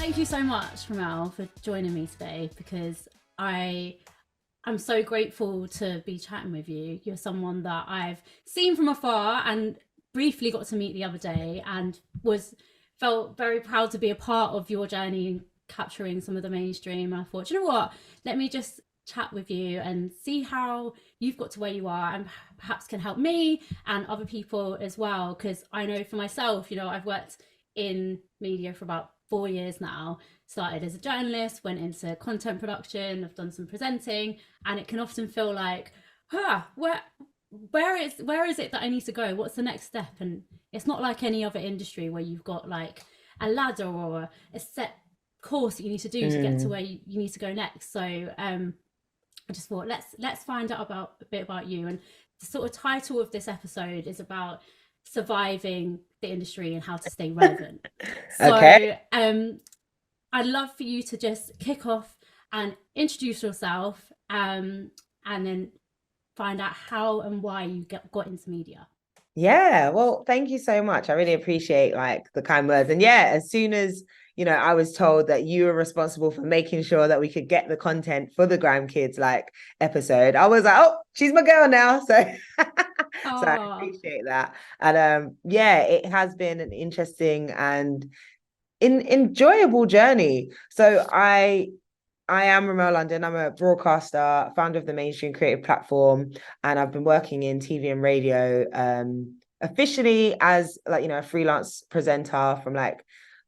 Thank you so much, Remel, for joining me today because I'm so grateful to be chatting with you. You're someone that I've seen from afar and briefly got to meet the other day and was felt very proud to be a part of your journey in capturing some of the mainstream. I thought, you know what? Let me just chat with you and see how you've got to where you are and perhaps can help me and other people as well. Because I know for myself, I've worked in media for about 4 years now. Started as a journalist, went into content production, I've done some presenting, and it can often feel like, where is it that I need to go? What's the next step? And it's not like any other industry where you've got like a ladder or a set course that you need to do to get to where you need to go next. So I just thought let's find out about a bit about you. And the sort of title of this episode is about surviving the industry and how to stay relevant. Okay. So I'd love for you to just kick off and introduce yourself, and then find out how and why you got into media. Yeah. Well, thank you so much. I really appreciate like the kind words. And yeah, as soon as I was told that you were responsible for making sure that we could get the content for the Grime Kids like episode, I was like, oh, she's my girl now. So so I Oh, appreciate that. And yeah, it has been an interesting and enjoyable journey. So I am Remel London. I'm a broadcaster, founder of the Mainstream Creative Platform, and I've been working in TV and radio officially as like, a freelance presenter from like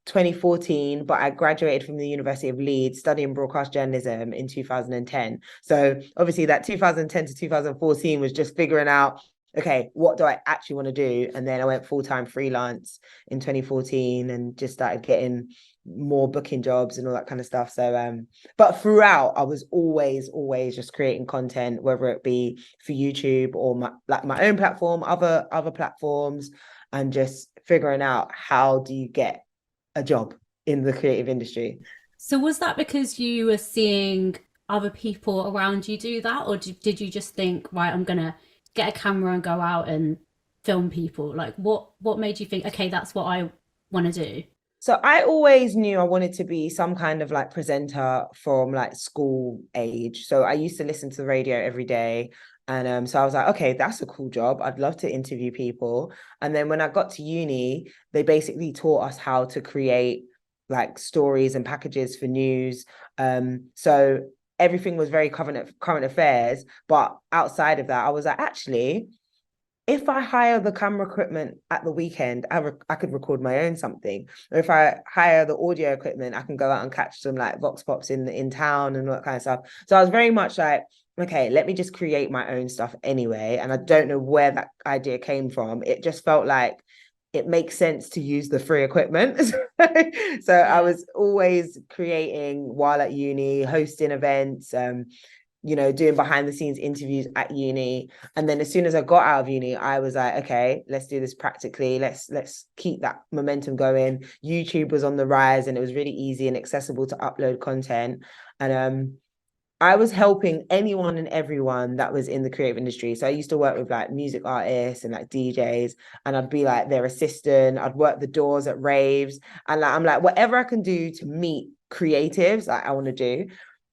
2014, but I graduated from the University of Leeds studying broadcast journalism in 2010. So obviously that 2010 to 2014 was just figuring out, okay, what do I actually want to do? And then I went full-time freelance in 2014 and just started getting more booking jobs and all that kind of stuff. So but throughout I was always just creating content, whether it be for YouTube or my own platform, other platforms, and just figuring out how do you get a job in the creative industry. so was that because you were seeing other people around you do that, or did you just think, right, I'm gonna get a camera and go out and film people? Like, what made you think, okay, that's what I want to do? So I always knew I wanted to be some kind of like presenter from like school age. So I used to listen to the radio every day. And so I was like, okay, that's a cool job. I'd love to interview people. And then when I got to uni, they basically taught us how to create like stories and packages for news. So everything was very current affairs. But outside of that, I was like, actually, if I hire the camera equipment at the weekend, I could record my own something. Or if I hire the audio equipment, I can go out and catch some like vox pops in town and all that kind of stuff. So I was very much like, okay, let me just create my own stuff anyway. And I don't know where that idea came from. It just felt like it makes sense to use the free equipment. So I Yeah. was always creating while at uni, hosting events, doing behind the scenes interviews at uni. And then as soon as I got out of uni, I was like, okay, let's do this practically. Let's keep that momentum going. YouTube was on the rise and it was really easy and accessible to upload content. And I was helping anyone and everyone that was in the creative industry. So I used to work with like music artists and like DJs, and I'd be like their assistant. I'd work the doors at raves, and like I'm like whatever I can do to meet creatives, like I want to do.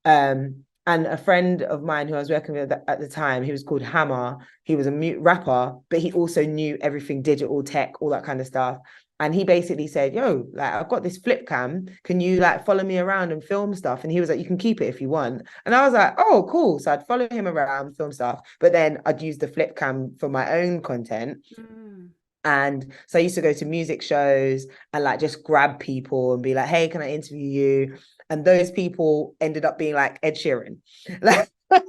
And a friend of mine who I was working with at the time, he was called Hammer. He was a mute rapper, but he also knew everything digital tech, all that kind of stuff. And he basically said, yo, like I've got this flip cam. Can you like follow me around and film stuff? And he was like, you can keep it if you want. And I was like, oh, cool. So I'd follow him around, film stuff, but then I'd use the flip cam for my own content. Mm. And so I used to go to music shows and like just grab people and be like, hey, can I interview you? And those people ended up being like Ed Sheeran. Like, No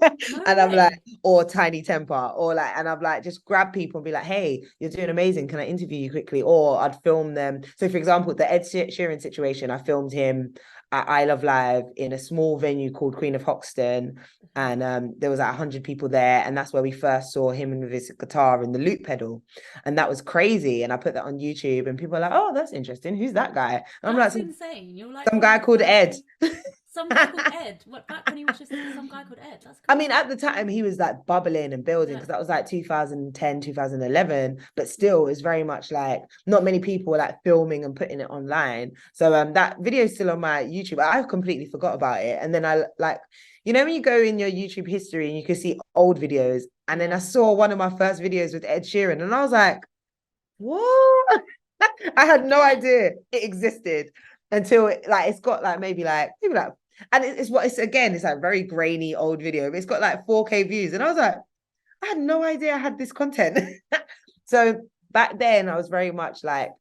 and I'm like, way. or Tiny Temper, or like, and I'm like, just grab people and be like, hey, you're doing amazing. Can I interview you quickly? Or I'd film them. So, for example, the Ed Sheeran situation, I filmed him at I Love Live in a small venue called Queen of Hoxton. And there was like 100 people there. And that's where we first saw him with his guitar and the loop pedal. And that was crazy. And I put that on YouTube and people are like, oh, that's interesting. Who's that guy? And I'm like, That's insane. You're like some one of guy the called first Ed. people. Some guy called Ed. What, back when he was just some guy called Ed. That's I crazy. mean, at the time he was like bubbling and building, Yeah. because that was like 2010, 2011, but still it's very much like not many people were like filming and putting it online. So that video is still on my YouTube. I completely forgot about it. And then I like, you know, when you go in your YouTube history and you can see old videos, and then I saw one of my first videos with Ed Sheeran, and I was like, what? I had no idea it existed until it's got like maybe like and it's what it's again, it's like very grainy old video, but it's got like 4K views. And I was like, I had no idea I had this content. So back then I was very much like,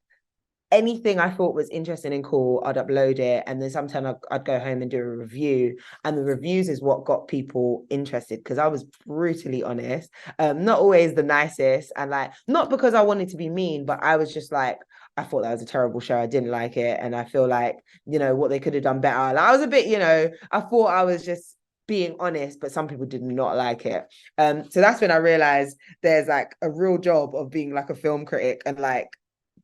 anything I thought was interesting and cool, I'd upload it. And then sometimes I'd go home and do a review. And the reviews is what got people interested, because I was brutally honest. Not always the nicest. And like, not because I wanted to be mean, but I was just like, I thought that was a terrible show. I didn't like it. And I feel like, you know, what they could have done better. And I was a bit, you know, I thought I was just being honest, but some people did not like it. So that's when I realized there's like a real job of being like a film critic and like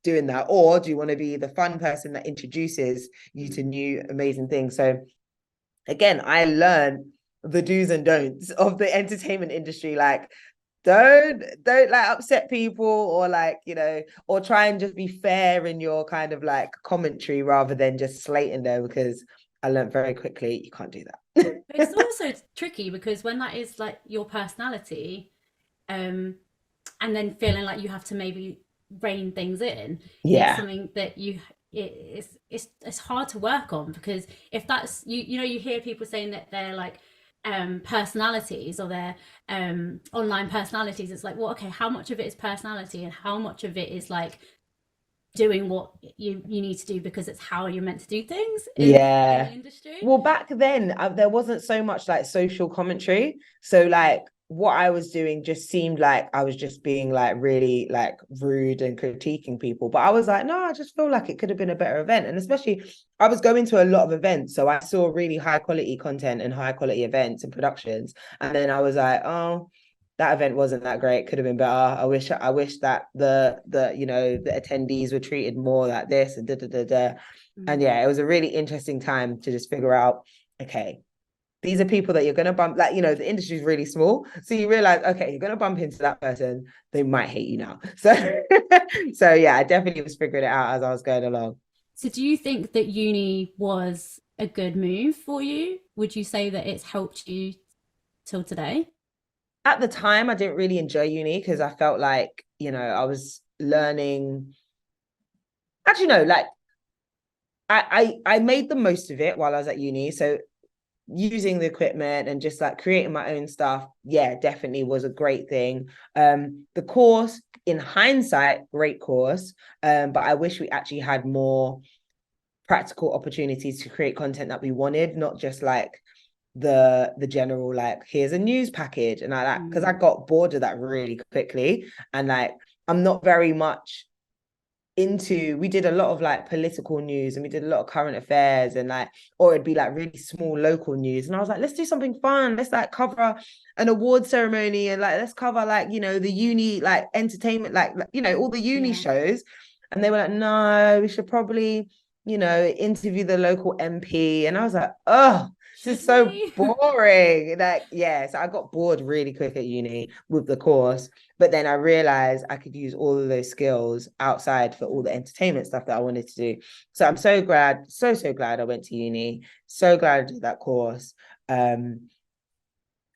doing that, or do you want to be the fun person that introduces you to new amazing things? So again, I learned the do's and don'ts of the entertainment industry. Like, don't like upset people, or like, you know, or try and just be fair in your kind of like commentary rather than just slating them, because I learned very quickly you can't do that. But it's also tricky because when that is like your personality, and then feeling like you have to maybe rein things in, it's Yeah, something that it's hard to work on, because if that's you know, you hear people saying that they're like personalities, or their online personalities. It's like, well, okay, how much of it is personality and how much of it is like doing what you need to do because it's how you're meant to do things in the yeah. industry. Well, back then, there wasn't so much like social commentary. So like what I was doing just seemed like I was just being like really like rude and critiquing people. But I was like, no, I just feel like it could have been a better event. And especially I was going to a lot of events. So I saw really high quality content and high quality events and productions. And then I was like, oh, that event wasn't that great. Could have been better. I wish that the you know, the attendees were treated more like this and da da da da. And yeah, it was a really interesting time to just figure out, okay, these are people that you're going to bump, like, you know, the industry is really small. So you realize, okay, you're going to bump into that person. They might hate you now. So, so yeah, I definitely was figuring it out as I was going along. So do you think that uni was a good move for you? Would you say that it's helped you till today? At the time, I didn't really enjoy uni because I felt like, you know, I was learning. Actually, no, like I made the most of it while I was at uni. So using the equipment and just like creating my own stuff, yeah, definitely was a great thing. The course, in hindsight, great course. But I wish we actually had more practical opportunities to create content that we wanted, not just like the general like, here's a news package and I like, because I got bored of that really quickly. And like, I'm not very much into, we did a lot of like political news and we did a lot of current affairs, and like, or it'd be like really small local news, and I was like, let's do something fun, let's like cover an award ceremony, and like let's cover like, you know, the uni like entertainment, like, you know, all the uni shows. And they were like, no, we should probably, you know, interview the local MP. And I was like, oh, this is so boring. Like, yeah, so I got bored really quick at uni with the course. But then I realized I could use all of those skills outside for all the entertainment stuff that I wanted to do. So I'm so glad, so glad I went to uni. So glad I did that course. And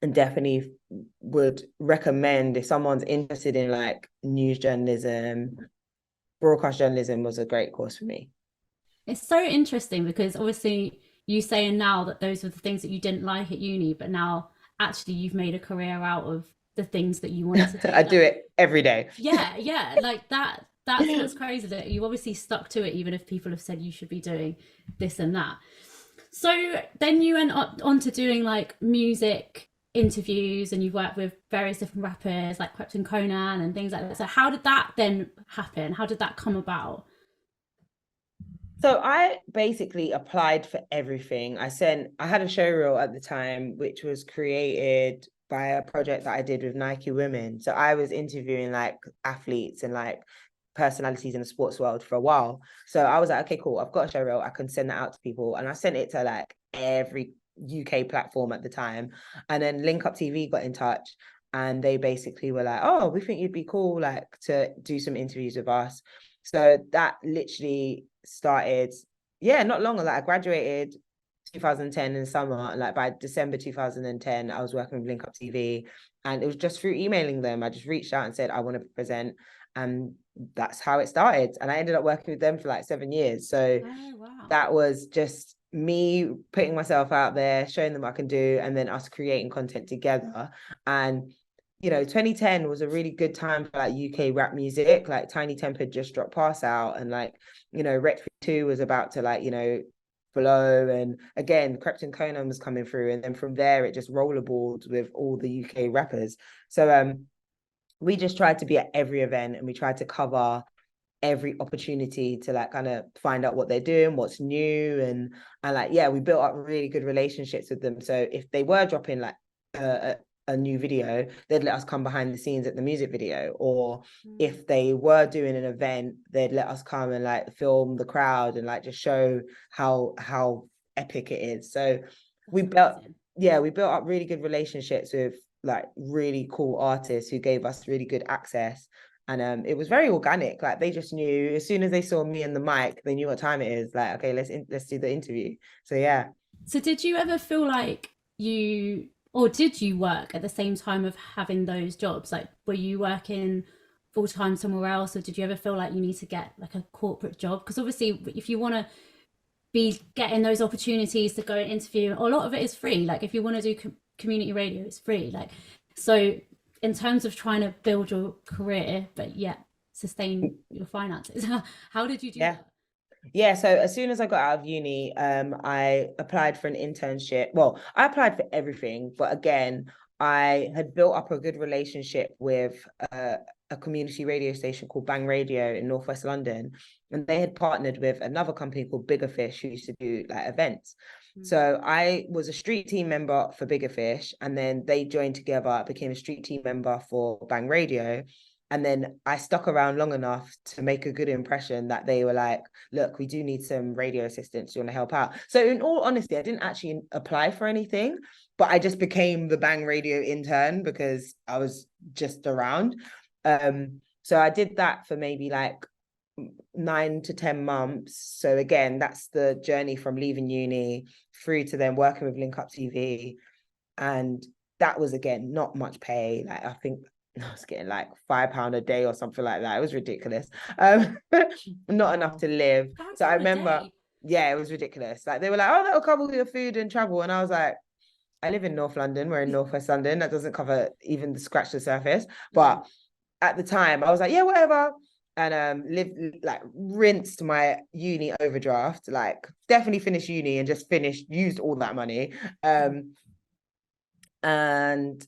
definitely would recommend, if someone's interested in like news journalism, broadcast journalism was a great course for me. It's so interesting because obviously you saying now that those were the things that you didn't like at uni, but now actually you've made a career out of the things that you wanted to do. I do it every day. Yeah, like that's what's crazy, that you obviously stuck to it even if people have said you should be doing this and that. So then you went on to doing like music interviews, and you've worked with various different rappers like Captain Conan and things like that. So how did that then happen? How did that come about? So I basically applied for everything. I had a show reel at the time, which was created by a project that I did with Nike Women. So I was interviewing like athletes and like personalities in the sports world for a while. So I was like, okay, cool. I've got a show reel. I can send that out to people. And I sent it to like every UK platform at the time. And then LinkUpTV got in touch, and they basically were like, oh, we think you'd be cool, like, to do some interviews with us. So that literally started, yeah, not long. Like, I graduated 2010 in summer, and like by December 2010 I was working with LinkUpTV, and it was just through emailing them. I just reached out and said I want to present, and that's how it started. And I ended up working with them for like 7 years. So Oh, wow. that was just me putting myself out there, showing them what I can do, and then us creating content together. And 2010 was a really good time for like UK rap music. Like Tiny Temper just dropped Pass Out, and like, Rec 2 was about to, like, blow, and again Krypton Conan was coming through, and then from there it just rollerballed with all the UK rappers. So we just tried to be at every event, and we tried to cover every opportunity to like kind of find out what they're doing, what's new, and like, yeah, we built up really good relationships with them. So if they were dropping like a new video, they'd let us come behind the scenes at the music video, or if they were doing an event, they'd let us come and like film the crowd and like just show how epic it is. So we built up really good relationships with like really cool artists who gave us really good access. And it was very organic. Like, they just knew as soon as they saw me and the mic, they knew what time it is. Like, okay, let's do the interview. So yeah. So did you ever feel like or did you work at the same time of having those jobs? Like, were you working full time somewhere else, or did you ever feel like you need to get like a corporate job? Because obviously, if you want to be getting those opportunities to go and interview, a lot of it is free. Like, if you want to do community radio, it's free. Like, so in terms of trying to build your career but yet sustain your finances, how did you do that? Yeah, so as soon as I got out of uni, I applied for an internship. Well, I applied for everything, but again, I had built up a good relationship with a community radio station called Bang Radio in Northwest London, and they had partnered with another company called Bigger Fish, who used to do like events. So I was a street team member for Bigger Fish, and then they joined together. I became a street team member for Bang Radio. And then I stuck around long enough to make a good impression that they were like, look, we do need some radio assistants. Do you want to help out? So in all honesty, I didn't actually apply for anything, but I just became the Bang Radio intern because I was just around. So I did that for maybe like 9 to 10 months. So again, that's the journey from leaving uni through to then working with LinkUpTV. And that was, again, not much pay. Like, I think I was getting like £5 a day or something like that. It was ridiculous. Not enough to live. So I remember, yeah, it was ridiculous. Like, they were like, oh, that'll cover your food and travel. And I was like, I live in North London. We're in Northwest London. That doesn't cover even the scratch the surface. But at the time, I was like, yeah, whatever. And rinsed my uni overdraft, like definitely finished uni and just used all that money. And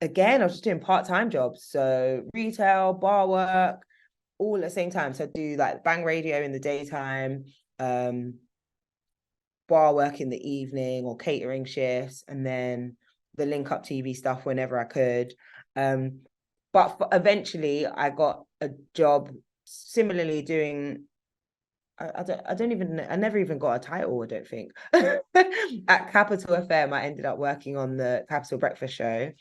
again, I was just doing part-time jobs. So retail, bar work, all at the same time. So I do like Bang Radio in the daytime, bar work in the evening, or catering shifts, and then the LinkUpTV stuff whenever I could. But eventually I got a job similarly doing, I never even got a title, I don't think. At Capital FM, I ended up working on the Capital Breakfast Show.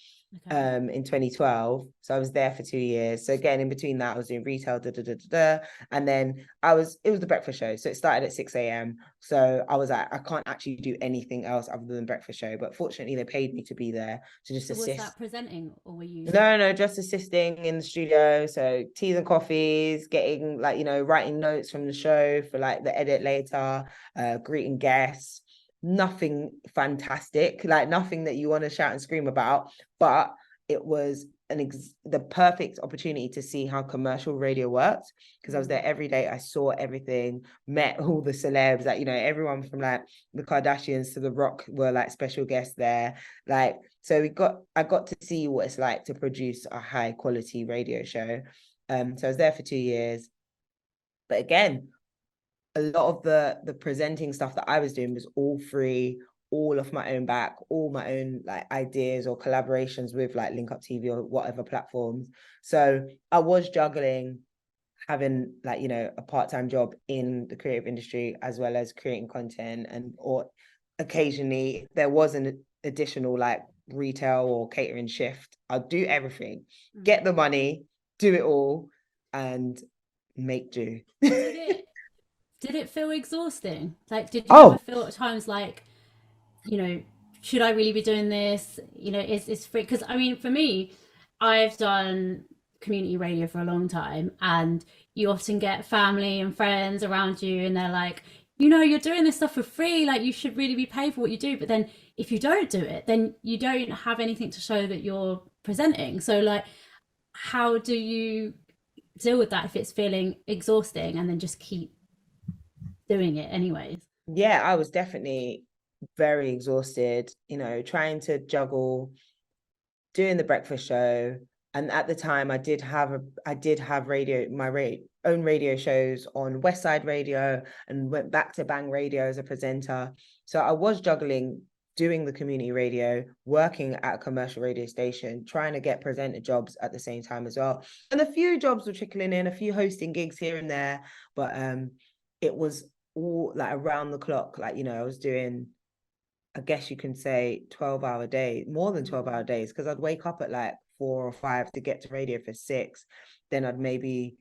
In 2012. So I was there for 2 years. So again, in between that, I was doing retail, and then it was the breakfast show. So it started at 6 a.m. So I was like, I can't actually do anything else other than breakfast show. But fortunately, they paid me to be there to just assist. Was that presenting, or were you? No, just assisting in the studio. So teas and coffees, getting like, writing notes from the show for like the edit later, greeting guests. Nothing fantastic, like nothing that you want to shout and scream about, but it was the perfect opportunity to see how commercial radio works, because I was there every day. I saw everything, met all the celebs, like, everyone from like the Kardashians to The Rock were like special guests there. Like, so I got to see what it's like to produce a high quality radio show. So I was there for 2 years. But again, a lot of the presenting stuff that I was doing was all free, all off my own back, all my own like ideas or collaborations with like LinkUpTV or whatever platforms. So I was juggling having like, a part-time job in the creative industry, as well as creating content, and or occasionally if there was an additional like retail or catering shift, I'd do everything, get the money, do it all, and make do. Did it did it feel exhausting? Like, did you ever Oh, feel at times like, should I really be doing this? Is free? Because I mean, for me, I've done community radio for a long time, and you often get family and friends around you, and they're like, you're doing this stuff for free. Like, you should really be paid for what you do. But then, if you don't do it, then you don't have anything to show that you're presenting. So, like, how do you deal with that if it's feeling exhausting, and then just keep doing it anyways? yeah, I was definitely very exhausted, trying to juggle doing the breakfast show. And at the time I did have own radio shows on West Side Radio, and went back to Bang Radio as a presenter. So I was juggling doing the community radio, working at a commercial radio station, trying to get presenter jobs at the same time as well. And a few jobs were trickling in, a few hosting gigs here and there, but it was all like around the clock. Like, I was doing, I guess you can say, 12-hour days, more than 12-hour days, because I'd wake up at like 4 or 5 to get to radio for 6. Then I'd maybe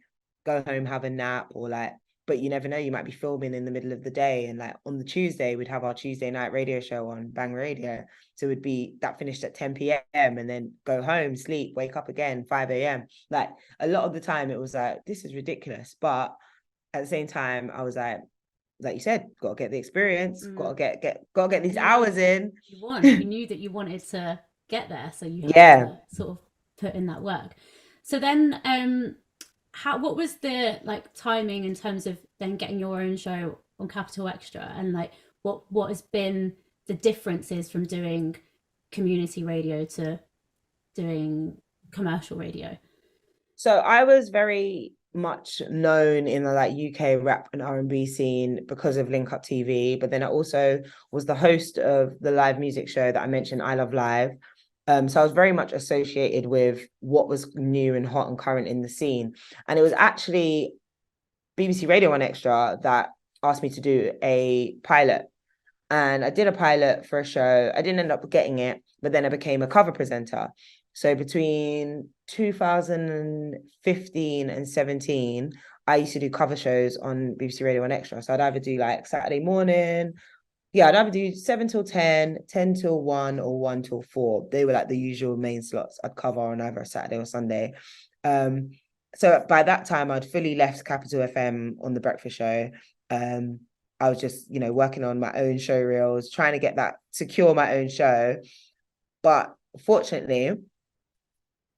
go home, have a nap, or like, but you never know, you might be filming in the middle of the day. And like on the Tuesday, we'd have our Tuesday night radio show on Bang Radio. So it'd be that finished at 10 p.m. and then go home, sleep, wake up again, 5 a.m. Like a lot of the time it was like, this is ridiculous. But at the same time, I was like you said, got to get the experience, got to get these hours in. You knew that you wanted to get there, so you had Yeah. to sort of put in that work. So then, what was the like timing in terms of then getting your own show on Capital Extra, and like what has been the differences from doing community radio to doing commercial radio? So I was very much known in the like UK rap and R&B scene because of LinkUpTV, but then I also was the host of the live music show that I mentioned, I Love Live. So I was very much associated with what was new and hot and current in the scene. And it was actually BBC Radio 1 Extra that asked me to do a pilot. And I did a pilot for a show. I didn't end up getting it, but then I became a cover presenter. So between 2015 and 17, I used to do cover shows on BBC Radio 1 Extra. So I'd either do like Saturday morning. Yeah, I'd either do 7 till 10, 10 till 1, or 1 till 4. They were like the usual main slots I'd cover on either a Saturday or Sunday. So by that time, I'd fully left Capital FM on the breakfast show. I was just, working on my own show reels, trying to get that, secure my own show. But fortunately,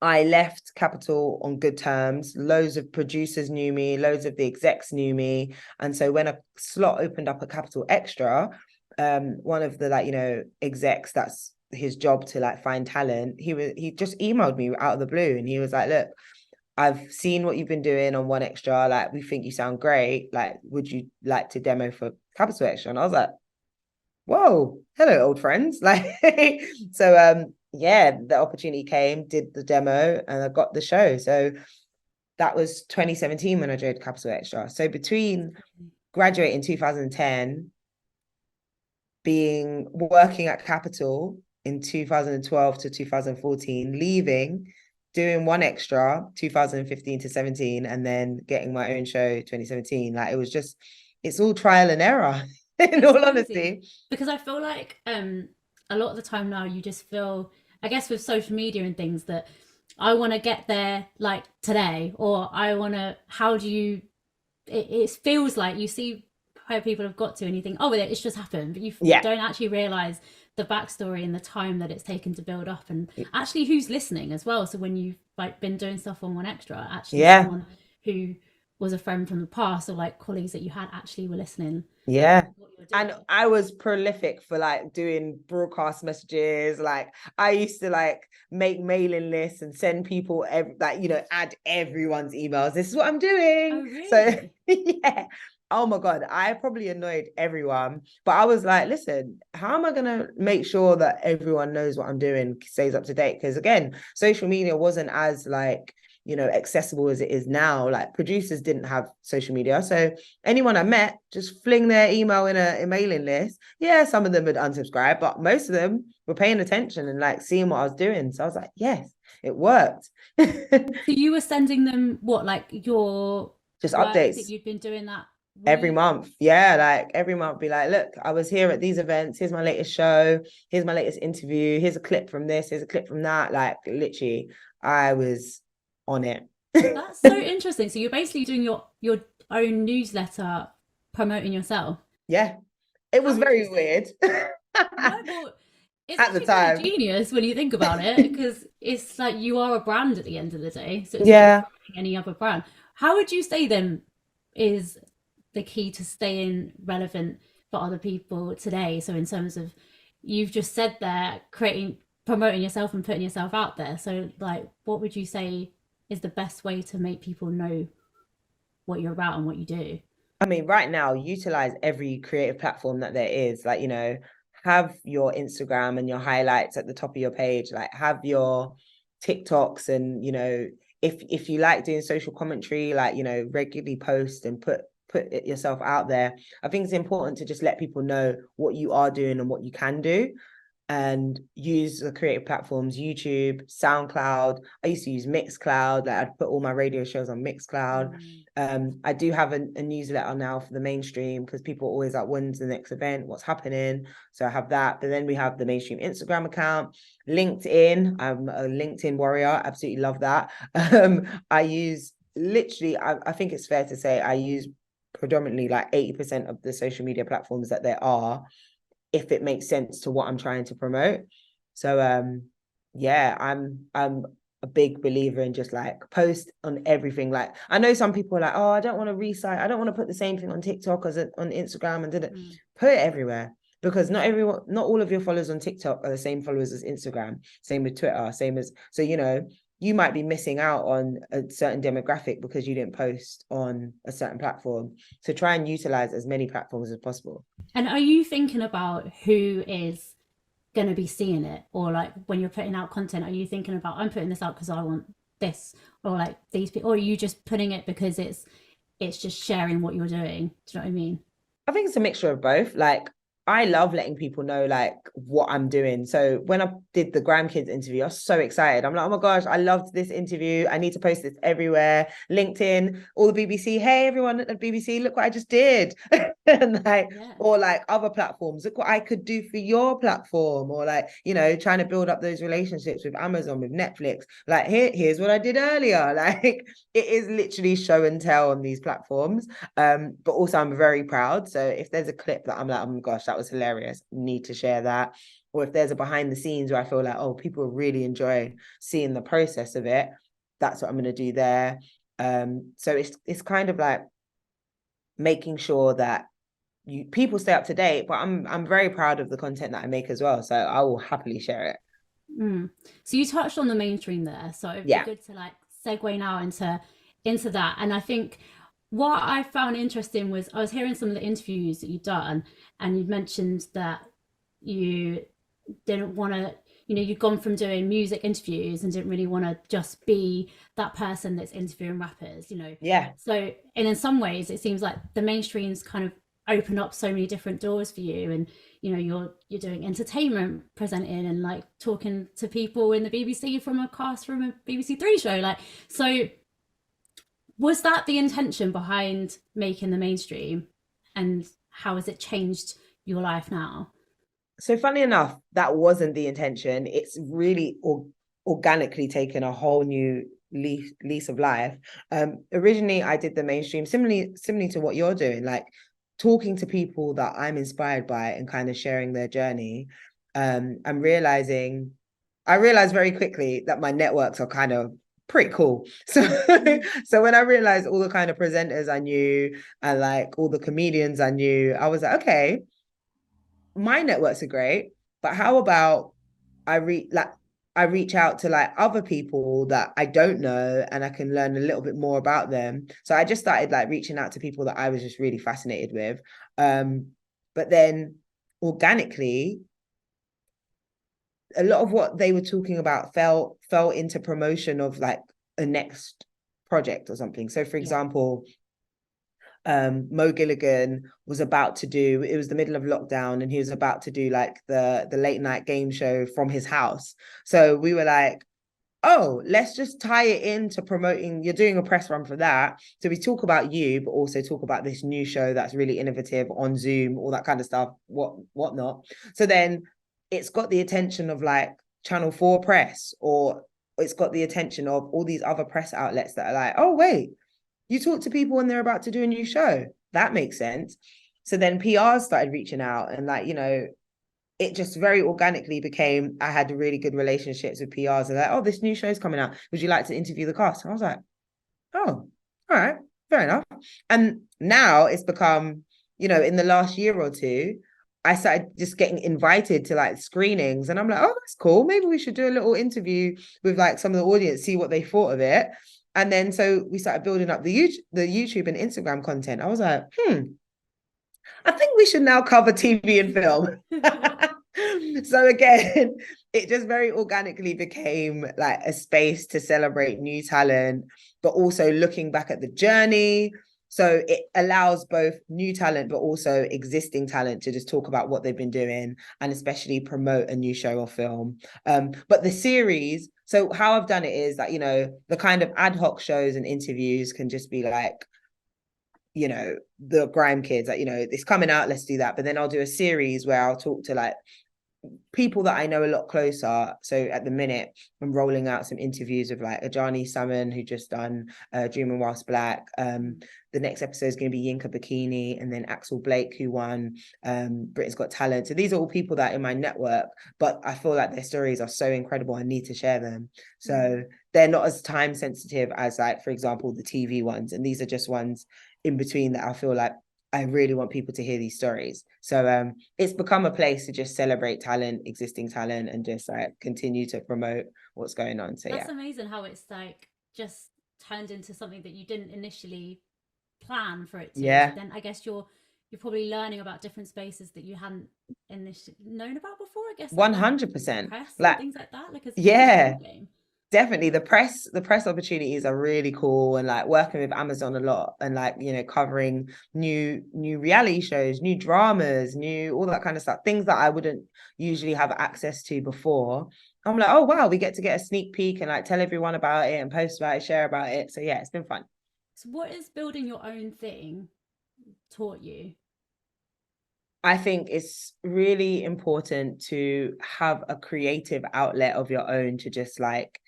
I left Capital on good terms. Loads of producers knew me, loads of the execs knew me. And so when a slot opened up at Capital Extra, one of the execs, that's his job to like find talent, he just emailed me out of the blue, and he was like, look, I've seen what you've been doing on 1 Extra, like we think you sound great, like would you like to demo for Capital Extra? And I was like, whoa, hello old friends. Like so yeah, the opportunity came, did the demo, and I got the show. So that was 2017 when I joined Capital Extra. So between graduating 2010, working at Capital in 2012 to 2014, leaving, doing 1 Extra 2015 to 17, and then getting my own show 2017. Like it's all trial and error in all honesty. Because I feel like a lot of the time now you just feel, I guess with social media and things, that I want to get there like today, or I want to, how do you, it feels like you see where people have got to and you think, oh, it's just happened, but you don't actually realize the backstory and the time that it's taken to build up, and actually who's listening as well. So when you've like been doing stuff on 1 Extra, actually someone who was a friend from the past, or like colleagues that you had actually were listening. Yeah. And I was prolific for like doing broadcast messages. Like I used to like make mailing lists and send people add everyone's emails. This is what I'm doing. Oh, really? So yeah. Oh my God, I probably annoyed everyone. But I was like, listen, how am I gonna make sure that everyone knows what I'm doing, stays up to date? Because again, social media wasn't as like, you know, accessible as it is now, like producers didn't have social media. So anyone I met, just fling their email in a mailing list. Yeah, some of them would unsubscribe, but most of them were paying attention and like seeing what I was doing. So I was like, yes, it worked. So you were sending them what, like your Just work that updates you'd been doing that every week? month. Yeah, like every month be like, look, I was here at these events. Here's my latest show. Here's my latest interview. Here's a clip from this. Here's a clip from that. Like literally, I was on it. That's so interesting. So you're basically doing your own newsletter promoting yourself. Yeah, it was How very interesting. weird No, well, it's at the actually kind of time. genius when you think about it, because it's like you are a brand at the end of the day. So it's like you're Yeah. promoting any other brand. How would you say then is the key to staying relevant for other people today? So in terms of, you've just said there, creating, promoting yourself and putting yourself out there. So like, what would you say is the best way to make people know what you're about and what you do? I mean, right now, utilize every creative platform that there is. Like, you know, have your Instagram and your highlights at the top of your page. Like, have your TikToks, and you know, if you like doing social commentary, like you know, regularly post and put it yourself out there. I think it's important to just let people know what you are doing and what you can do, and use the creative platforms, YouTube, SoundCloud. I used to use Mixcloud. Like I'd put all my radio shows on Mixcloud. Mm. I do have a newsletter now for the mainstream, because people are always like, when's the next event? What's happening? So I have that. But then we have the mainstream Instagram account, LinkedIn. I'm a LinkedIn warrior. Absolutely love that. I use literally, I think it's fair to say I use predominantly like 80% of the social media platforms that there are, if it makes sense to what I'm trying to promote. So yeah, I'm a big believer in just like post on everything. Like I know some people are like, oh, I don't want to recite, I don't want to put the same thing on TikTok as on Instagram, and did it. Mm. Put it everywhere, because not everyone, not all of your followers on TikTok are the same followers as Instagram, same with Twitter, same as, so you know, you might be missing out on a certain demographic because you didn't post on a certain platform. So try and utilize as many platforms as possible. And are you thinking about who is going to be seeing it? Or like when you're putting out content, are you thinking about, I'm putting this out because I want this, or like these people, or are you just putting it because it's just sharing what you're doing? Do you know what I mean? I think it's a mixture of both. Like, I love letting people know like what I'm doing. So when I did the grandkids interview, I was so excited. I'm like, oh my gosh, I loved this interview. I need to post this everywhere. LinkedIn, all the BBC. Hey, everyone at the BBC, look what I just did. And like, Yeah. or like other platforms, look what I could do for your platform. Or like, you know, trying to build up those relationships with Amazon, with Netflix. Like, here's what I did earlier. Like, it is literally show and tell on these platforms. But also I'm very proud. So if there's a clip that I'm like, oh my gosh, that was hilarious, need to share that. Or if there's a behind the scenes where I feel like, oh, people really enjoy seeing the process of it, that's what I'm going to do there. So it's kind of like making sure that people stay up to date, but I'm very proud of the content that I make as well. So I will happily share it. Mm. So you touched on the mainstream there, so it'd be Yeah. good to like segue now into that. And I think what I found interesting was, I was hearing some of the interviews that you've done, and you mentioned that you didn't want to, you know, you'd gone from doing music interviews and didn't really want to just be that person that's interviewing rappers, you know. Yeah. So, and in some ways it seems like the mainstream's kind of opened up so many different doors for you, and you know, you're doing entertainment presenting and like talking to people in the BBC from a cast from a BBC Three show, like, so was that the intention behind making the mainstream, and how has it changed your life now? So funny enough, that wasn't the intention. It's really organically taken a whole new lease of life. Originally, I did the mainstream similarly to what you're doing, like talking to people that I'm inspired by and kind of sharing their journey. I'm realizing, I realized very quickly that my networks are kind of pretty cool. So so when I realized all the kind of presenters I knew and like all the comedians I knew, I was like, okay, my networks are great, but how about I reach out to like other people that I don't know and I can learn a little bit more about them. So I just started like reaching out to people that I was just really fascinated with. But then organically, a lot of what they were talking about fell into promotion of like a next project or something. So for Yeah. example, Mo Gilligan was about to do, it was the middle of lockdown, and he was about to do like the late night game show from his house. So we were like, oh, let's just tie it into promoting. You're doing a press run for that. So we talk about you, but also talk about this new show that's really innovative on Zoom, all that kind of stuff, whatnot. So then it's got the attention of like Channel 4 press, or it's got the attention of all these other press outlets that are like, oh, wait, you talk to people when they're about to do a new show. That makes sense. So then PR started reaching out, and like, you know, it just very organically became, I had really good relationships with PRs. And like, oh, this new show's coming out. Would you like to interview the cast? And I was like, oh, all right, fair enough. And now it's become, you know, in the last year or two, I started just getting invited to like screenings, and I'm like, oh, that's cool. Maybe we should do a little interview with like some of the audience, see what they thought of it. And then so we started building up the YouTube and Instagram content. I was like, I think we should now cover TV and film. So again, it just very organically became like a space to celebrate new talent, but also looking back at the journey. So it allows both new talent, but also existing talent to just talk about what they've been doing, and especially promote a new show or film. But the series, so how I've done it is that, you know, the kind of ad hoc shows and interviews can just be like, you know, the grime kids, like, you know, it's coming out, let's do that. But then I'll do a series where I'll talk to like people that I know a lot closer. So at the minute, I'm rolling out some interviews with like Ajani Salmon, who just done Dreaming Whilst Black. The next episode is going to be Yinka Bikini, and then Axel Blake, who won Britain's Got Talent. So these are all people that are in my network, but I feel like their stories are so incredible. I need to share them. So they're not as time sensitive as like, for example, the TV ones. And these are just ones in between that I feel like I really want people to hear these stories. So it's become a place to just celebrate talent, existing talent, and just like continue to promote what's going on. So that's amazing how it's like just turned into something that you didn't initially plan for it to. Yeah. So then I guess you're probably learning about different spaces that you hadn't initially known about before. I guess like 100%. press and Like, things like that. Like, yeah. game. Definitely the press opportunities are really cool, and like working with Amazon a lot, and like, you know, covering new reality shows, new dramas, new all that kind of stuff, things that I wouldn't usually have access to before. I'm like, oh wow, we get to get a sneak peek and like tell everyone about it and post about it, share about it. So yeah, it's been fun. So what is building your own thing taught you? I think it's really important to have a creative outlet of your own, to just like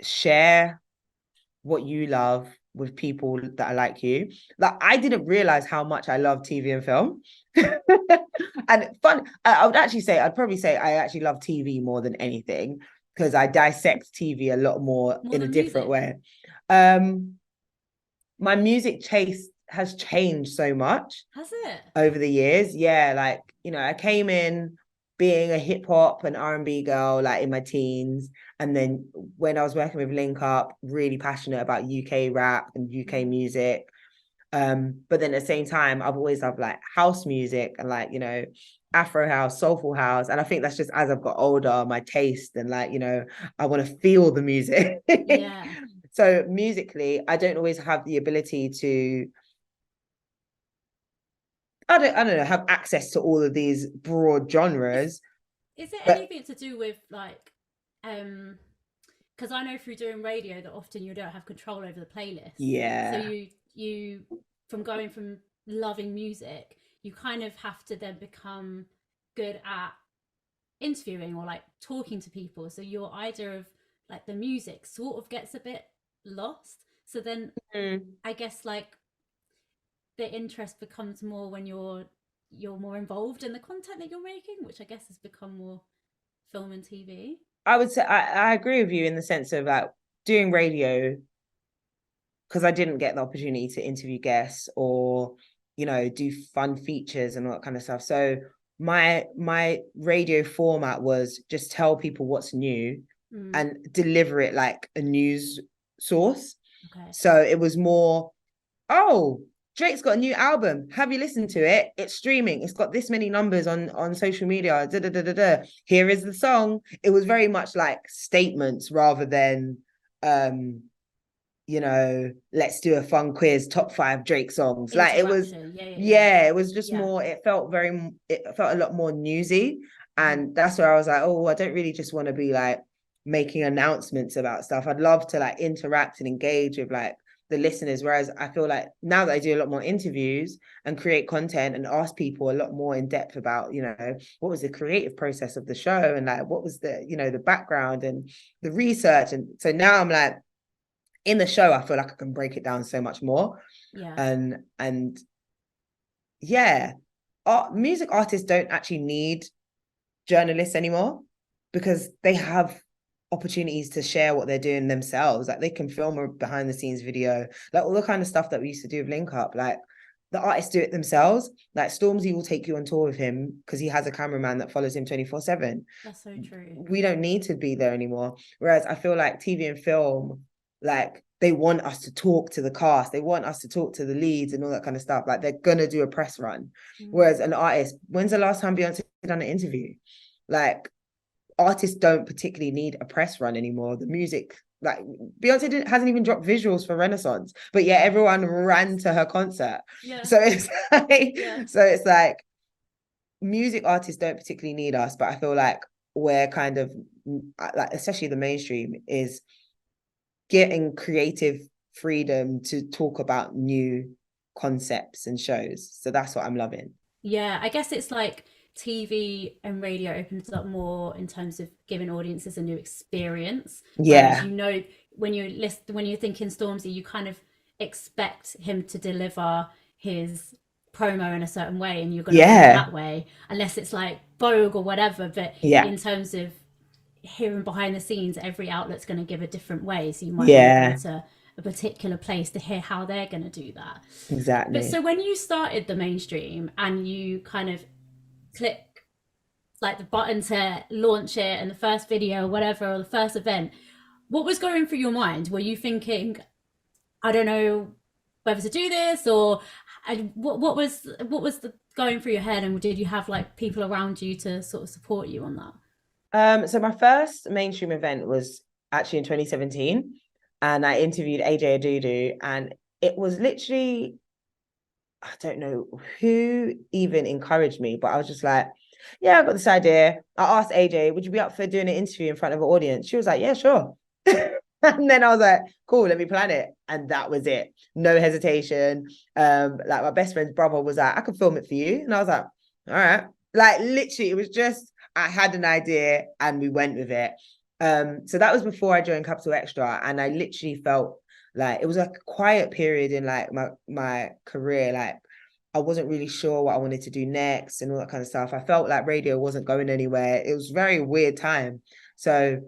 share what you love with people that are like you. Like, I didn't realize how much I love TV and film. And fun, I'd probably say I actually love TV more than anything, because I dissect TV a lot more in a different way. My music taste has changed so much. Has it? Over the years? Yeah, like, you know, I came in being a hip hop and R&B girl, like in my teens. And then when I was working with Link Up, really passionate about UK rap and UK music. But then at the same time, I've always loved like house music and like, you know, Afro house, soulful house. And I think that's just as I've got older, my taste, and like, you know, I want to feel the music. Yeah. So musically, I don't always have the ability to, I don't know, have access to all of these broad genres. Is it anything to do with like, because I know through doing radio that often you don't have control over the playlist. Yeah. So you from going from loving music, you kind of have to then become good at interviewing or like talking to people. So your idea of like the music sort of gets a bit lost. So then I guess like the interest becomes more when you're more involved in the content that you're making, which I guess has become more film and TV. I would say I agree with you in the sense of like doing radio, because I didn't get the opportunity to interview guests or, you know, do fun features and all that kind of stuff. So my radio format was just tell people what's new and deliver it like a news source. Okay. So it was more, oh, Drake's got a new album. Have you listened to it? It's streaming. It's got this many numbers on social media. Here is the song. It was very much like statements rather than um you know, let's do a fun quiz, top 5 Drake songs. Like it was, Interaction. Yeah, yeah, yeah. yeah, it was just Yeah. more, it felt a lot more newsy. Mhm. And that's where I was like, oh, I don't really just want to be like making announcements about stuff. I'd love to like interact and engage with like the listeners. Whereas I feel like now that I do a lot more interviews and create content and ask people a lot more in depth about, you know, what was the creative process of the show and like what was the, you know, the background and the research. And so now I'm like, in the show, I feel like I can break it down so much more. Yeah. And yeah, music artists don't actually need journalists anymore because they have opportunities to share what they're doing themselves. Like they can film a behind the scenes video, like all the kind of stuff that we used to do with Link Up. Like the artists do it themselves. Like Stormzy will take you on tour with him because he has a cameraman that follows him 24/7. That's so true. We don't need to be there anymore. Whereas I feel like TV and film, like they want us to talk to the cast, they want us to talk to the leads and all that kind of stuff. Like they're gonna do a press run. Whereas an artist, when's the last time Beyonce done an interview? Like artists don't particularly need a press run anymore. The music, like Beyonce hasn't even dropped visuals for Renaissance, but yeah, everyone ran to her concert. Yeah. So it's like, Yeah. so it's like music artists don't particularly need us, but I feel like we're kind of like, especially the mainstream, is getting creative freedom to talk about new concepts and shows. So that's what I'm loving. Yeah, I guess it's like TV and radio opens up more in terms of giving audiences a new experience. Whereas Yeah. you know when you're thinking Stormzy, you kind of expect him to deliver his promo in a certain way and you're gonna watch it Yeah. that way, unless it's like Vogue or whatever. But Yeah. in terms of hearing behind the scenes, every outlet's gonna give a different way. So you might want to go Yeah. to a particular place to hear how they're gonna do that. But Exactly. so when you started the mainstream and you kind of click like the button to launch it and the first video or whatever or the first event, what was going through your mind? Were you thinking, I don't know whether to do this, or what was the going through your head, and did you have like people around you to sort of support you on that? So my first mainstream event was actually in 2017, and I interviewed AJ Adudu, and it was literally, I don't know who even encouraged me, but I was just like, yeah, I got this idea. I asked AJ, would you be up for doing an interview in front of an audience? She was like, yeah, sure. And then I was like, cool, let me plan it. And that was it. No hesitation. Like my best friend's brother was like, I could film it for you. And I was like, all right. Like literally, it was just, I had an idea and we went with it. So that was before I joined Capital Extra. And I literally felt like it was like a quiet period in like my career. Like I wasn't really sure what I wanted to do next and all that kind of stuff. I felt like radio wasn't going anywhere. It was a very weird time. So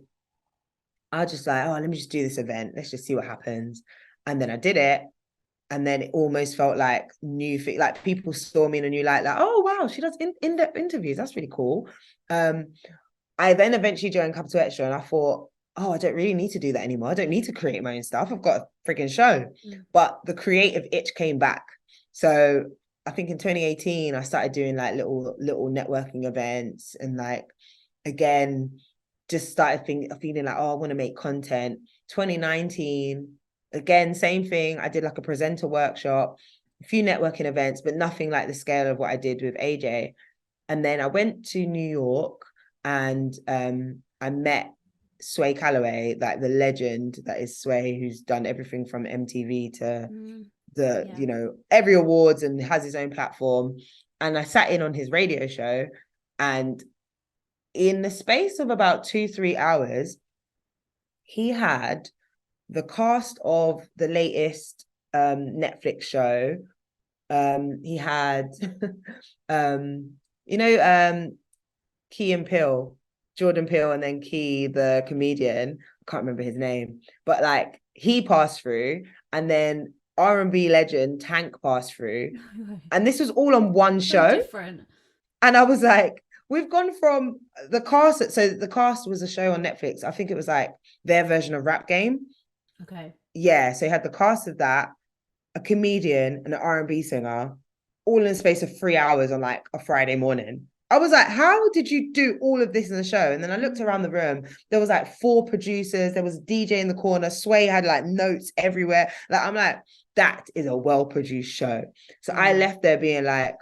I was just like, oh, let me just do this event. Let's just see what happens. And then I did it. And then it almost felt like new thing. Like people saw me in a new light, like, oh wow, she does in-depth interviews. That's really cool. I then eventually joined Capital Extra and I thought, oh, I don't really need to do that anymore. I don't need to create my own stuff. I've got a freaking show. Mm. But the creative itch came back. So I think in 2018, I started doing like little networking events and like again, just started feeling like, oh, I want to make content. 2019, again, same thing. I did like a presenter workshop, a few networking events, but nothing like the scale of what I did with AJ. And then I went to New York and I met Sway Calloway, like the legend that is Sway, who's done everything from MTV to Mm. the, Yeah. you know, every awards and has his own platform. And I sat in on his radio show, and in the space of about 2-3 hours, he had the cast of the latest Netflix show. He had um, you know, Key and Peele, Jordan Peele, and then Key, the comedian. I can't remember his name, but like he passed through, and then R&B legend Tank passed through, and this was all on one So show. different. And I was like, we've gone from the cast. So the cast was a show on Netflix. I think it was like their version of Rap Game. Okay. Yeah. So you had the cast of that, a comedian, and an R&B singer, all in the space of 3 hours on like a Friday morning. I was like, how did you do all of this in the show? And then I looked around the room. There was like 4 producers. There was a DJ in the corner. Sway had like notes everywhere. Like, I'm like, that is a well-produced show. So I left there being like,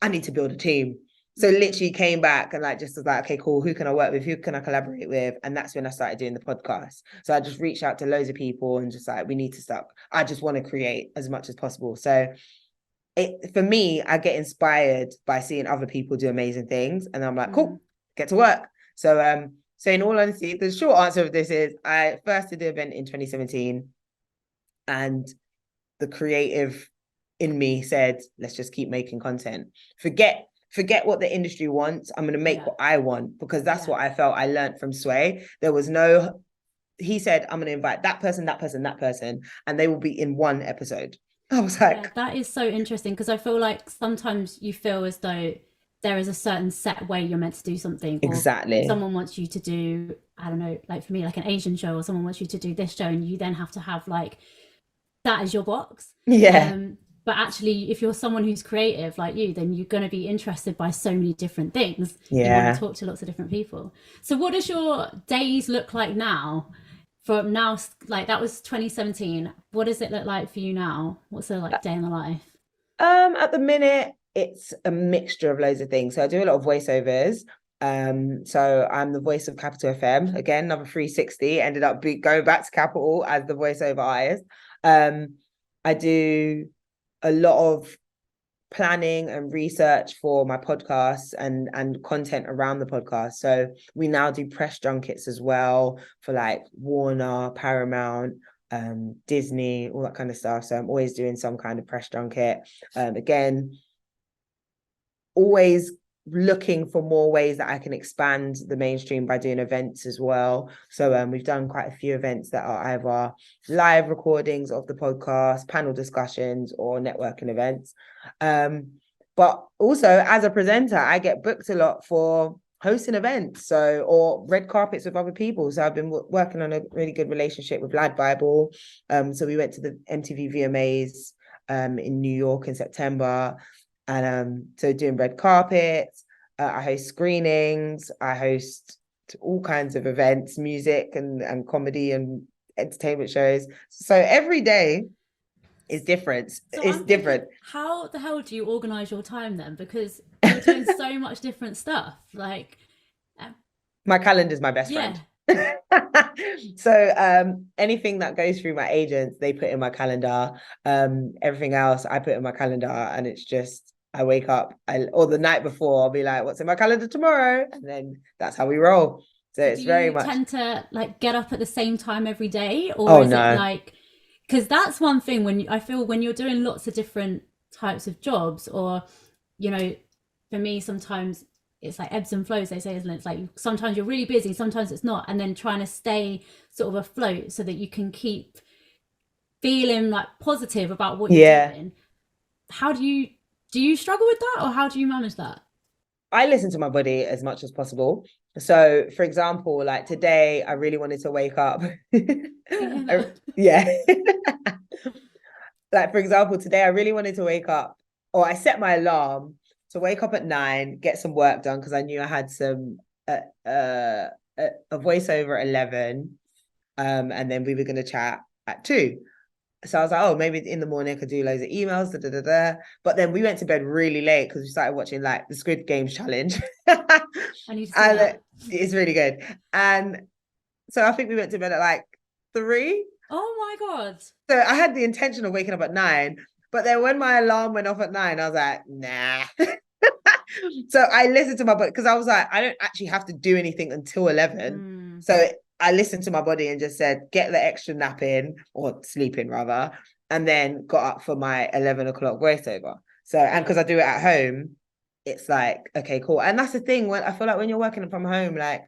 I need to build a team. So literally came back and like just was like, okay, cool. Who can I work with? Who can I collaborate with? And that's when I started doing the podcast. So I just reached out to loads of people and just like, we need to start. I just want to create as much as possible. So for me, I get inspired by seeing other people do amazing things, and I'm like, cool, get to work. So so in all honesty, the short answer of this is I first did the event in 2017, and the creative in me said, let's just keep making content. Forget what the industry wants. I'm going to make what I want, because that's what I felt I learned from Sway. There was no, he said, I'm going to invite that person, that person, that person, and they will be in one episode. I was like, that is so interesting, because I feel like sometimes you feel as though there is a certain set way you're meant to do something. Exactly. Or someone wants you to do, I don't know, like for me, like an Asian show, or someone wants you to do this show, and you then have to have like that as your box. Yeah. But actually, if you're someone who's creative like you, then you're going to be interested by so many different things. Yeah. You want to talk to lots of different people. So what does your days look like now? From now, like that was 2017. What does it look like for you now? What's a like day in the life? At the minute, it's a mixture of loads of things. So I do a lot of voiceovers. So I'm the voice of Capital FM. Again, another 360. Ended up going back to Capital as the voiceover artist. I do a lot of planning and research for my podcasts and content around the podcast. So we now do press junkets as well for like Warner, Paramount, Disney, all that kind of stuff. So I'm always doing some kind of press junket. Again, always looking for more ways that I can expand the mainstream by doing events as well. So we've done quite a few events that are either live recordings of the podcast, panel discussions, or networking events. But also as a presenter, I get booked a lot for hosting events, or red carpets with other people. So I've been working on a really good relationship with Lad Bible. So we went to the MTV VMAs in New York in September. And so doing red carpets, I host screenings, I host all kinds of events, music and comedy and entertainment shows. So every day is different. So it's different. How the hell do you organize your time then? Because you're doing so much different stuff. Like, my calendar is my best friend. So anything that goes through my agents, they put in my calendar. Everything else I put in my calendar, and it's just I wake up or the night before I'll be like, what's in my calendar tomorrow? And then that's how we roll. So it's very much. Do you tend to like get up at the same time every day, or is it like, because that's one thing when I feel when you're doing lots of different types of jobs, or you know, for me sometimes it's like ebbs and flows, they say, isn't it? It's like sometimes you're really busy, sometimes it's not, and then trying to stay sort of afloat so that you can keep feeling like positive about what you're doing. How do you struggle with that, or how do you manage that? I listen to my body as much as possible. So for example, like today I really wanted to wake up. Yeah. Like for example, today I really wanted to wake up, or I set my alarm to wake up at 9, get some work done, because I knew I had some a voiceover at 11, and then we were going to chat at 2. So I was like, oh, maybe in the morning I could do loads of emails, But then we went to bed really late because we started watching like the Squid Games challenge. I need to see that. It's really good. And so I think we went to bed at like 3. Oh my God. So I had the intention of waking up at 9, but then when my alarm went off at 9, I was like, nah. So I listened to my body, because I was like, I don't actually have to do anything until 11. So I listened to my body and just said, get the extra nap in, or sleep in rather, and then got up for my 11 o'clock voiceover. So, and because I do it at home, it's like, okay, cool. And that's the thing, when I feel like when you're working from home, like,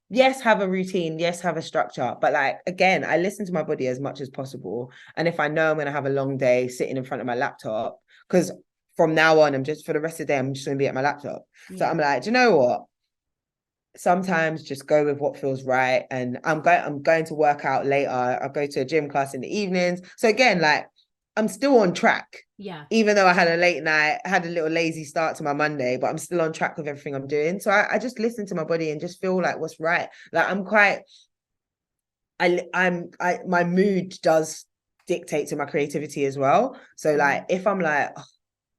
yes, have a routine, yes, have a structure, but like, again, I listen to my body as much as possible. And if I know I'm going to have a long day sitting in front of my laptop, because from now on, I'm just, for the rest of the day, I'm just going to be at my laptop. So I'm like, do you know what? Sometimes just go with what feels right. And I'm going to work out later. I'll go to a gym class in the evenings. So again, like, I'm still on track. Yeah. Even though I had a late night, I had a little lazy start to my Monday, but I'm still on track with everything I'm doing. So I just listen to my body and just feel like what's right. Like I'm quite, my mood does dictate to my creativity as well. So like if I'm like, oh,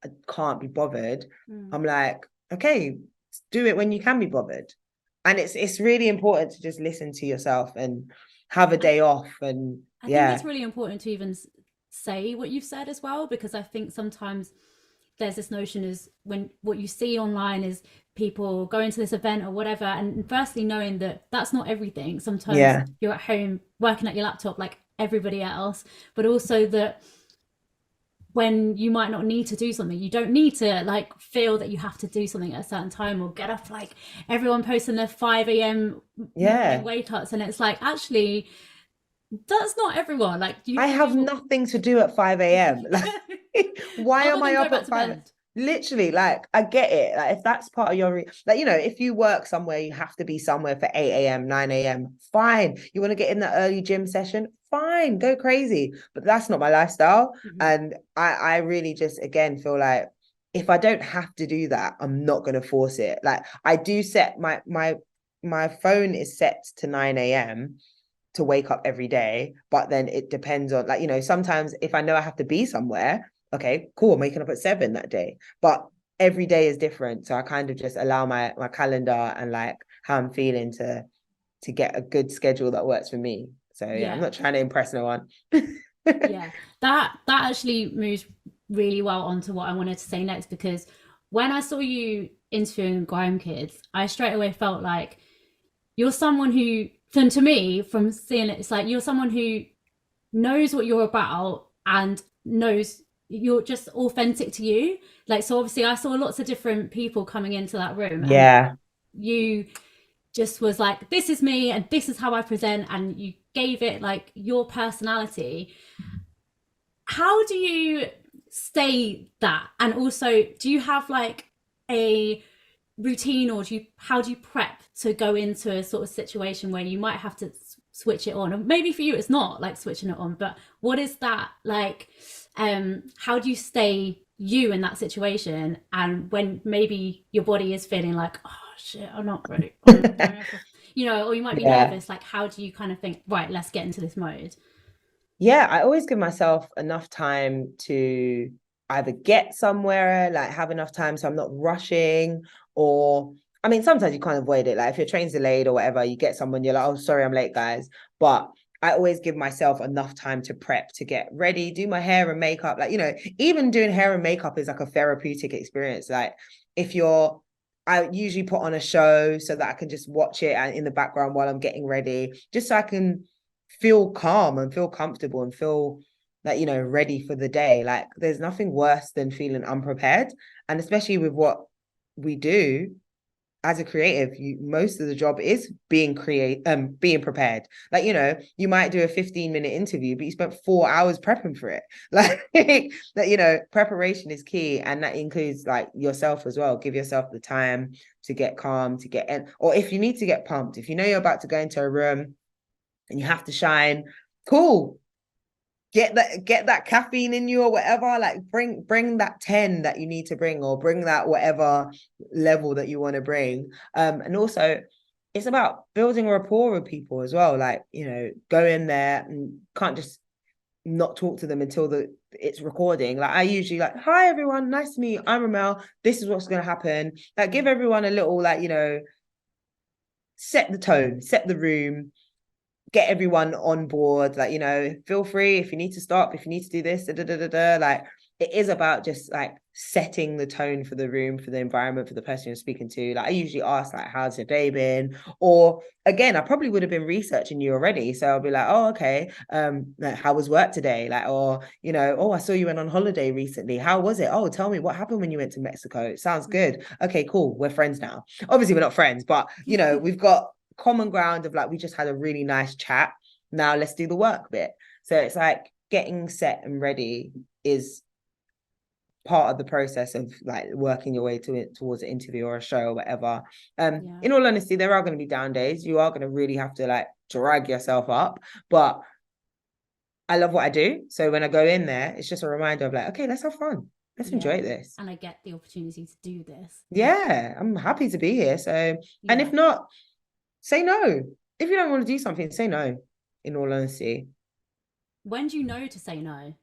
I can't be bothered, I'm like, okay, do it when you can be bothered. And it's really important to just listen to yourself and have a day off. And I think yeah, it's really important to even say what you've said as well, because I think sometimes there's this notion is when what you see online is people going to this event or whatever, and firstly knowing that that's not everything. Sometimes yeah, you're at home working at your laptop like everybody else, but also that when you might not need to do something, you don't need to like feel that you have to do something at a certain time or get up like everyone posting their 5 a.m. morning yeah. wake ups, and it's like actually that's not everyone. Like you, I have you nothing to do at 5 a.m. Like, why other am I than go up back at to 5? bed. Literally, like, I get it. Like, if that's part of your, like, if you work somewhere, you have to be somewhere for 8 a.m., 9 a.m., fine. You want to get in the early gym session? Fine, go crazy. But that's not my lifestyle. Mm-hmm. And I really just, again, feel like if I don't have to do that, I'm not going to force it. Like, I do set my phone is set to 9 a.m. to wake up every day, but then it depends on like, sometimes if I know I have to be somewhere, okay, cool, I'm waking up at 7 that day. But every day is different. So I kind of just allow my calendar and like how I'm feeling to get a good schedule that works for me. So yeah, I'm Yeah, not trying to impress no one. yeah. That actually moves really well onto what I wanted to say next, because when I saw you interviewing Grime Kids, I straight away felt like you're someone who, from to me, from seeing it, it's like you're someone who knows what you're about and knows you're just authentic to you. Like, so obviously I saw lots of different people coming into that room, and Yeah. you just was like, this is me and this is how I present, and you gave it like your personality. How do you stay that? And also, do you have like a routine, or how do you prep to go into a sort of situation where you might have to switch it on? And maybe for you it's not like switching it on, but what is that like? How do you stay you in that situation, and when maybe your body is feeling like, oh shit, I'm not ready, or you might be Yeah. nervous, like how do you kind of think, right, let's get into this mode? Yeah, I always give myself enough time to either get somewhere, like have enough time so I'm not rushing, or I mean, sometimes you can't avoid it. Like if your train's delayed or whatever, you get someone, you're like, oh, sorry, I'm late, guys. But I always give myself enough time to prep, to get ready, do my hair and makeup. Like, even doing hair and makeup is like a therapeutic experience. Like if you're I usually put on a show so that I can just watch it in the background while I'm getting ready, just so I can feel calm and feel comfortable and feel like ready for the day. Like there's nothing worse than feeling unprepared, and especially with what we do as a creative, most of the job is being prepared. Like you might do a 15-minute interview but you spent 4 hours prepping for it. Like that, preparation is key, and that includes like yourself as well. Give yourself the time to get calm, to get in, or if you need to get pumped, if you're about to go into a room and you have to shine, cool, get that caffeine in you or whatever. Like bring that 10 that you need to bring, or bring that whatever level that you want to bring. And also it's about building rapport with people as well. Like go in there and can't just not talk to them until it's recording. Like I usually like, hi everyone, nice to meet you, I'm Remel, this is what's going to happen. Like give everyone a little like set the tone, set the room, get everyone on board. Like feel free if you need to stop, if you need to do this, like it is about just like setting the tone for the room, for the environment, for the person you're speaking to. Like I usually ask like, how's your day been? Or again, I probably would have been researching you already, so I'll be like, oh, okay, like, how was work today? Like, or oh, I saw you went on holiday recently, how was it? Oh, tell me what happened when you went to Mexico. It sounds good. Okay, cool, we're friends now. Obviously we're not friends, but we've got common ground of like, we just had a really nice chat, now let's do the work bit. So it's like getting set and ready is part of the process of like working your way to it towards an interview or a show or whatever. Yeah. In all honesty, there are going to be down days. You are going to really have to like drag yourself up, but I love what I do. So when I go in there, it's just a reminder of like, okay, let's have fun. Let's Yeah. enjoy this. And I get the opportunity to do this. Yeah, I'm happy to be here. So, and Yeah. if not, say no. If you don't want to do something, say no, in all honesty. When do you know to say no?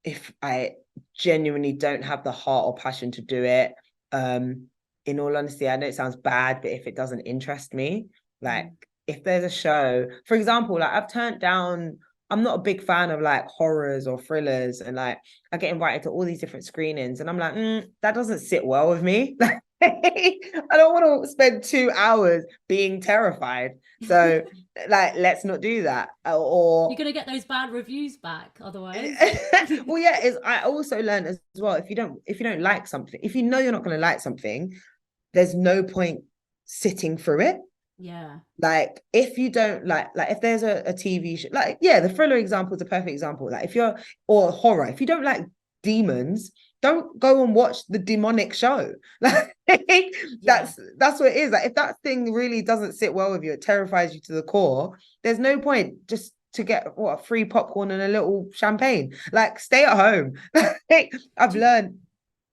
If I genuinely don't have the heart or passion to do it, in all honesty, I know it sounds bad, but if it doesn't interest me, like if there's a show, for example, like I've turned down, I'm not a big fan of like horrors or thrillers, and like I get invited to all these different screenings, and I'm like, that doesn't sit well with me. I don't want to spend 2 hours being terrified. So like, let's not do that. You're Or gonna get those bad reviews back otherwise. well, yeah, is I also learned as well, if you don't like something, if you know you're not going to like something, there's no point sitting through it. Yeah. Like if you don't like if there's a TV show, like yeah, the thriller example is a perfect example. Like if you're or horror, if you don't like demons, don't go and watch the demonic show. Like Yeah. that's what it is. Like if that thing really doesn't sit well with you, it terrifies you to the core, there's no point just to get what free popcorn and a little champagne. Like stay at home. I've Do, learned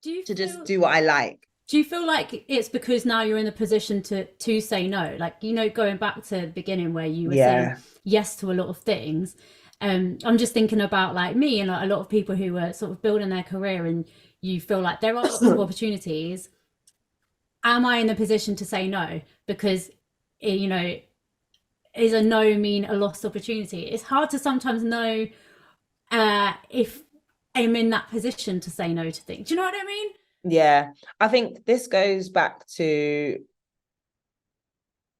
do you to just feel do what I like. do you feel like it's because now you're in the position to say no? Like, going back to the beginning where you were saying Yeah. yes to a lot of things. I'm just thinking about like me and like, a lot of people who are sort of building their career, and you feel like there are lots of opportunities. Am I in the position to say no? Because, you know, is a no mean a lost opportunity? It's hard to sometimes know if I'm in that position to say no to things. Do you know what I mean? Yeah, I think this goes back to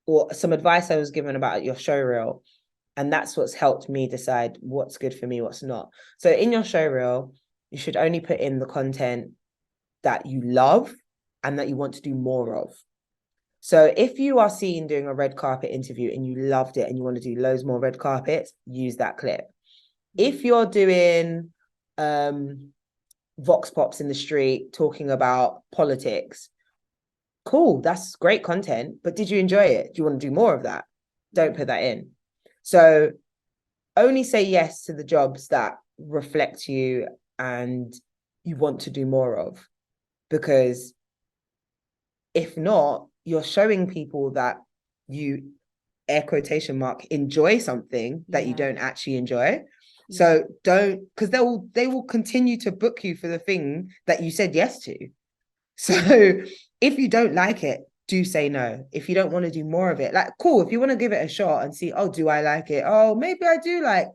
or some advice I was given about your show reel. And that's what's helped me decide what's good for me, what's not. So in your show reel, you should only put in the content that you love and that you want to do more of. So if you are seen doing a red carpet interview and you loved it and you want to do loads more red carpets, use that clip. If you're doing vox pops in the street talking about politics, cool, that's great content, but did you enjoy it? Do you want to do more of that? Don't put that in. So only say yes to the jobs that reflect you and you want to do more of, because if not, you're showing people that you, air quotation mark, enjoy something that you Yeah. don't actually enjoy. Yeah. So don't, because they will continue to book you for the thing that you said yes to. So if you don't like it, do say no. If you don't want to do more of it, like cool, if you want to give it a shot and see, oh, do I like it? Oh, maybe I do like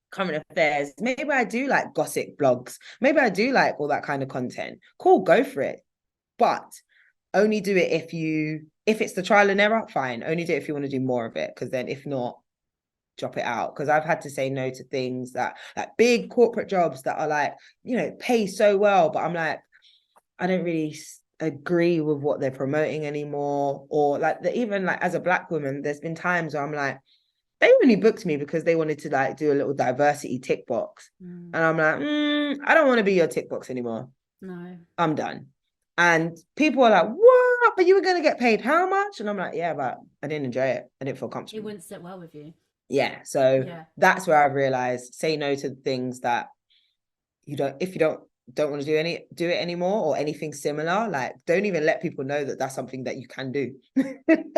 current affairs. Maybe I do like gossip blogs. Maybe I do like all that kind of content. Cool, go for it. But only do it if it's the trial and error, fine. Only do it if you want to do more of it. Because then if not, drop it out. Because I've had to say no to things that like big corporate jobs that are like, pay so well, but I'm like, I don't really agree with what they're promoting anymore. Or like even like as a Black woman, there's been times where I'm like, they only booked me because they wanted to like do a little diversity tick box. And I'm like, I don't want to be your tick box anymore. No. I'm done. And people are like, what? But you were going to get paid how much? And I'm like, yeah, but I didn't enjoy it. I didn't feel It comfortable. wouldn't sit well with you. Yeah. So Yeah. that's where I've realized, say no to things that if you don't want to do it anymore or anything similar, like don't even let people know that that's something that you can do.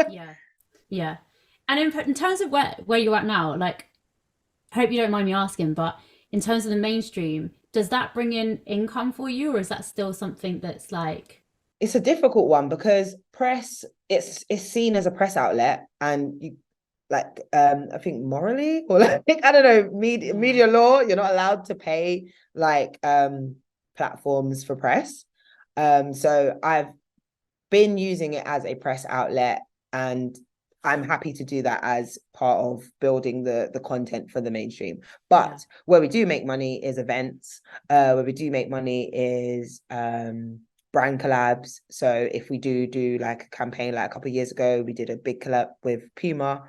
Yeah. Yeah. And in terms of where you're at now, like, I hope you don't mind me asking, but in terms of the mainstream, does that bring in income for you, or is that still something that's like, It's a difficult one because press, it's seen as a press outlet, and you like I think morally or like I don't know, yeah, media law, you're not allowed to pay like platforms for press. So I've been using it as a press outlet, and I'm happy to do that as part of building the content for the mainstream. yeah, But where we do make money is events. Where we do make money is brand collabs. So if we do like a campaign, like a couple of years ago, we did a big collab with Puma.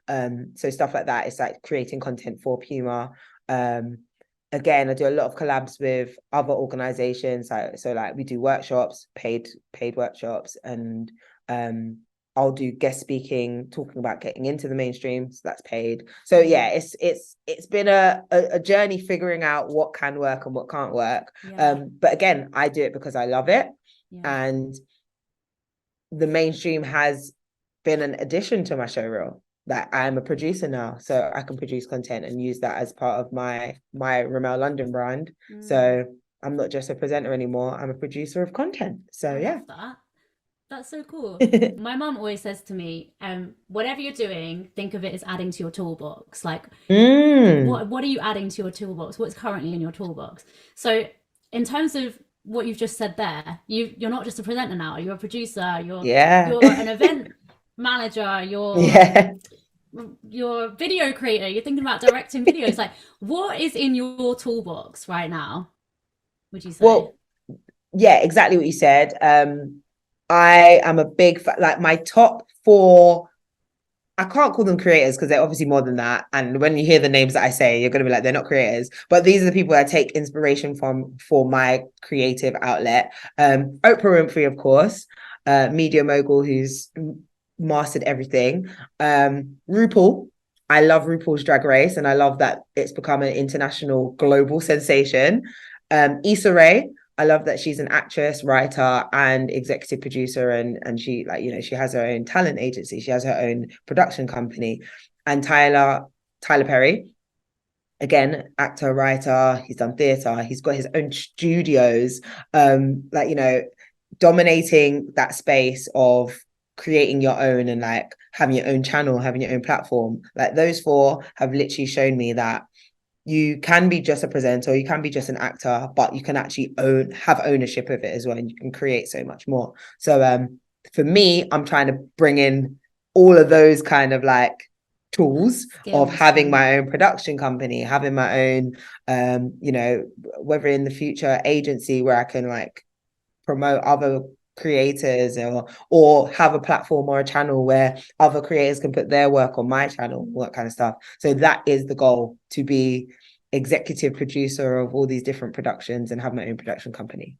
So stuff like that. It's like creating content for Puma. Again, I do a lot of collabs with other organizations. So like we do workshops, paid workshops, and I'll do guest speaking, talking about getting into the mainstream, so that's paid. So yeah, it's been a journey figuring out what can work and what can't work. Yeah. But again, I do it because I love it, Yeah. and the mainstream has been an addition to my showreel. That I'm a producer now, so I can produce content and use that as part of my Remel London brand. So I'm not just a presenter anymore, I'm a producer of content. So I yeah. love that. That's so cool. My mum always says to me, whatever you're doing, think of it as adding to your toolbox. Like, what are you adding to your toolbox? What's currently in your toolbox? So, in terms of what you've just said there, you're not just a presenter now. You're a producer. Yeah. You're an event manager. Yeah. You're a video creator. You're thinking about directing videos. Like, what is in your toolbox right now? Would you say? Well, yeah, exactly what you said. I am a big like my top four. I can't call them creators because they're obviously more than that. And when you hear the names that I say, you're going to be like, they're not creators. But these are the people I take inspiration from for my creative outlet. Oprah Winfrey, of course, media mogul who's mastered everything. RuPaul. I love RuPaul's Drag Race, and I love that it's become an international, global sensation. Issa Rae. I love that she's an actress, writer, and executive producer, and she she has her own talent agency. She has her own production company. And Tyler Perry, again, actor, writer. He's done theatre. He's got his own studios. Dominating that space of creating your own and like having your own channel, having your own platform. Like those four have literally shown me that you can be just a presenter, you can be just an actor, but you can actually have ownership of it as well, and you can create so much more. So for me, I'm trying to bring in all of those kind of like tools of having my own production company, having my own whether in the future agency where I can like promote other creators, or have a platform or a channel where other creators can put their work on my channel, all that kind of stuff. So that is the goal, to be executive producer of all these different productions and have my own production company.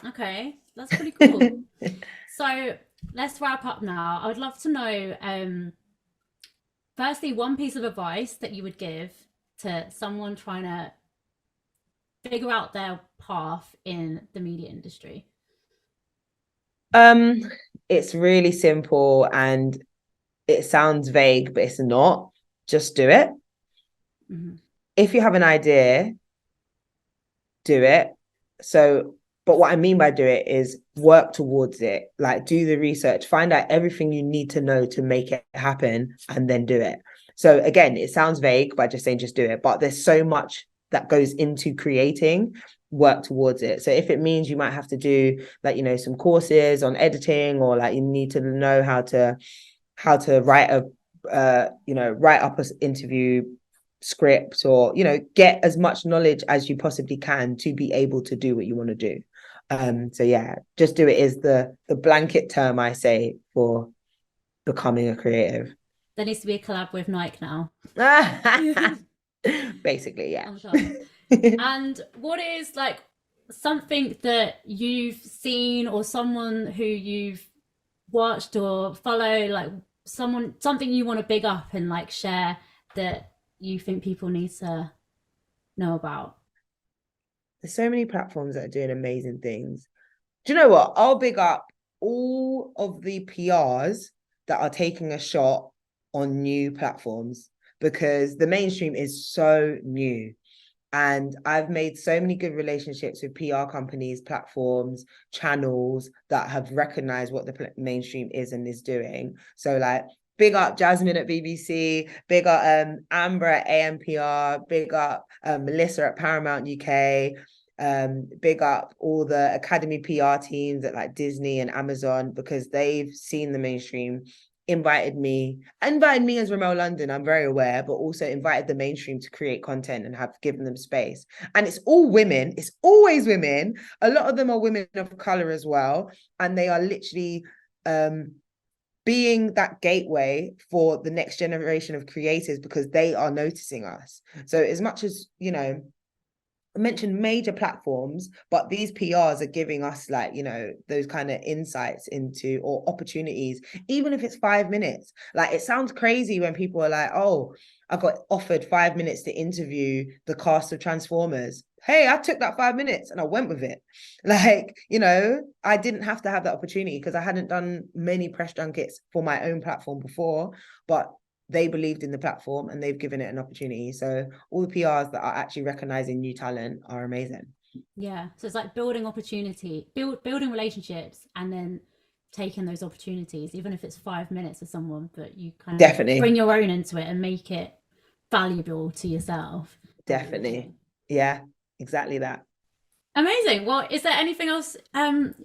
Okay, that's pretty cool. So let's wrap up now. I would love to know, firstly, one piece of advice that you would give to someone trying to figure out their path in the media industry. It's really simple and it sounds vague, but it's not. Just do it. If you have an idea, do it. So, but what I mean by do it is work towards it. Like do the research, find out everything you need to know to make it happen, and then do it. So again, it sounds vague by just saying just do it, but there's so much that goes into creating. Work towards it. So if it means you might have to do like some courses on editing, or like you need to know how to write write up an interview script, or get as much knowledge as you possibly can to be able to do what you want to do. So yeah, just do it is the blanket term I say for becoming a creative. There needs to be a collab with Nike now. Basically, yeah. I'm sure. And what is like something that you've seen, or someone who you've watched or follow, like something you want to big up and like share that you think people need to know about? There's so many platforms that are doing amazing things. Do you know what? I'll big up all of the PRs that are taking a shot on new platforms, because the mainstream is so new. And I've made so many good relationships with PR companies, platforms, channels that have recognized what the mainstream is and is doing. So like big up Jasmine at BBC, big up Amber at AMPR, big up Melissa at Paramount UK, big up all the Academy PR teams at like Disney and Amazon, because they've seen the mainstream, invited me as Remel London, I'm very aware, but also invited the mainstream to create content and have given them space. And it's all women, it's always women. A lot of them are women of color as well. And they are literally being that gateway for the next generation of creators, because they are noticing us. So as much as, mentioned major platforms, but these PRs are giving us like, you know, those kind of insights into or opportunities, even if it's 5 minutes. Like it sounds crazy when people are like, oh, I got offered 5 minutes to interview the cast of Transformers. Hey, I took that 5 minutes and I went with it. Like, you know, I didn't have to have that opportunity because I hadn't done many press junkets for my own platform before, but they believed in the platform and they've given it an opportunity. So all the PRs that are actually recognizing new talent are amazing. Yeah. So it's like building opportunity, building relationships, and then taking those opportunities, even if it's 5 minutes with someone, but you kind of Definitely. bring your own into it and make it valuable to yourself. Definitely. Yeah, exactly that. Amazing. Well, is there anything else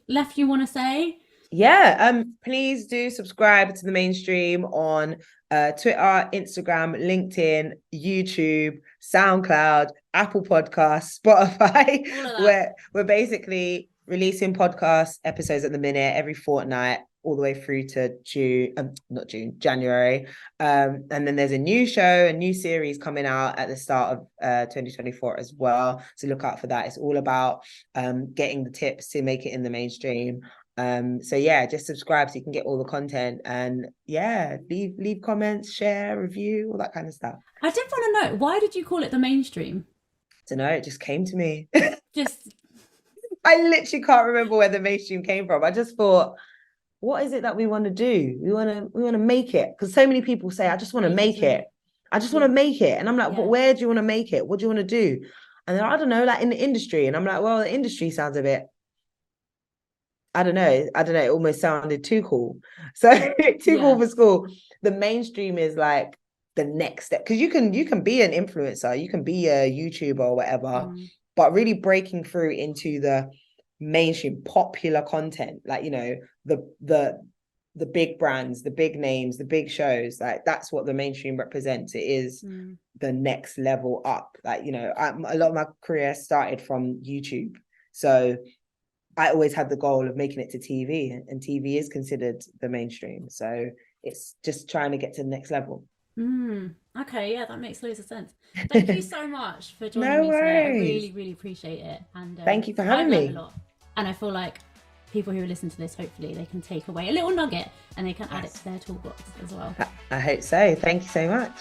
left you want to say? Yeah, please do subscribe to the mainstream on Twitter, Instagram, LinkedIn, YouTube, SoundCloud, Apple Podcasts, Spotify. All of that. We're basically releasing podcast episodes at the minute every fortnight, all the way through to June, not June, January. And then there's a new show, a new series coming out at the start of 2024 as well. So look out for that. It's all about getting the tips to make it in the mainstream. So yeah, just subscribe so you can get all the content, and yeah, leave comments, share, review, all that kind of stuff. I did want to know, why did you call it the mainstream? So no, it just came to me. Just I literally can't remember where the mainstream came from. I just thought, what is it that we want to do? We want to make it, because so many people say, I just want to make it. I just want to make it. And I'm like, but where do you want to make it? What do you want to do? And then I don't know, like in the industry. And I'm like, well, the industry sounds a bit, I don't know. It almost sounded too cool. So too cool for school. The mainstream is like the next step, because you can be an influencer, you can be a YouTuber or whatever, but really breaking through into the mainstream popular content, like, you know, the big brands, the big names, the big shows, like that's what the mainstream represents. It is the next level up. Like, you know, a lot of my career started from YouTube, so I always had the goal of making it to TV, and TV is considered the mainstream. So it's just trying to get to the next level. Okay, yeah, that makes loads of sense. Thank you so much for joining No me today. I worries. really, really appreciate it. And Thank you for having I've learned me. a lot. And I feel like people who listen to this, hopefully they can take away a little nugget and they can add it to their toolbox as well. I hope so. Thank you so much.